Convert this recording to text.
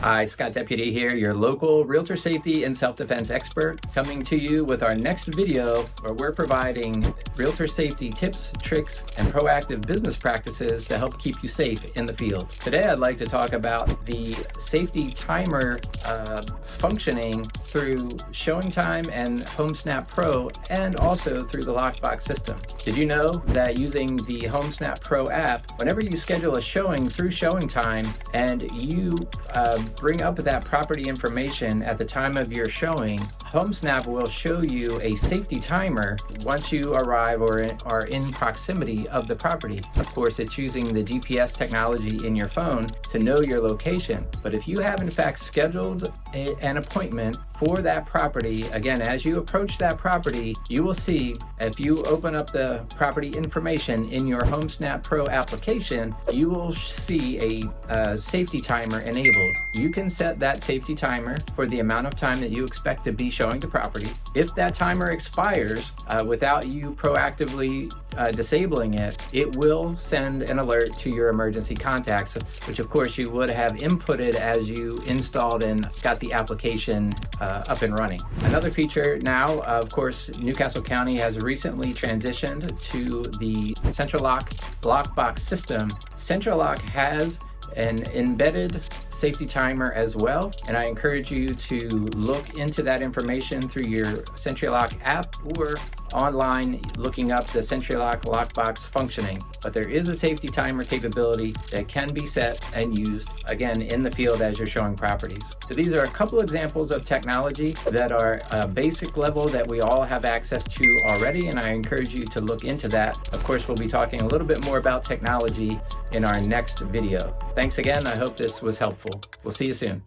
Hi, Scott Deputy here, your local realtor safety and self-defense expert, coming to you with our next video where we're providing realtor safety tips, tricks, and proactive business practices to help keep you safe in the field. Today, I'd like to talk about the safety timer functioning through Showing Time and HomeSnap Pro, and also through the lockbox system. Did you know that using the HomeSnap Pro app, whenever you schedule a showing through Showing Time and you bring up that property information at the time of your showing, HomeSnap will show you a safety timer once you arrive or are in proximity of the property. Of course, it's using the GPS technology in your phone to know your location. But if you have in fact scheduled an appointment for that property, again, as you approach that property, you will see, if you open up the property information in your HomeSnap Pro application, you will see a safety timer enabled. You can set that safety timer for the amount of time that you expect to be showing the property. If that timer expires without you proactively disabling it, it will send an alert to your emergency contacts, which of course you would have inputted as you installed and got the application up and running. Another feature now, of course, Newcastle County has recently transitioned to the SentriLock lockbox system. SentriLock has an embedded safety timer as well, and I encourage you to look into that information through your SentriLock app or online looking up the SentriLock lockbox functioning. But there is a safety timer capability that can be set and used, again, in the field as you're showing properties. So these are a couple examples of technology that are a basic level that we all have access to already, and I encourage you to look into that. Of course, we'll be talking a little bit more about technology in our next video. Thanks again. I hope this was helpful. We'll see you soon.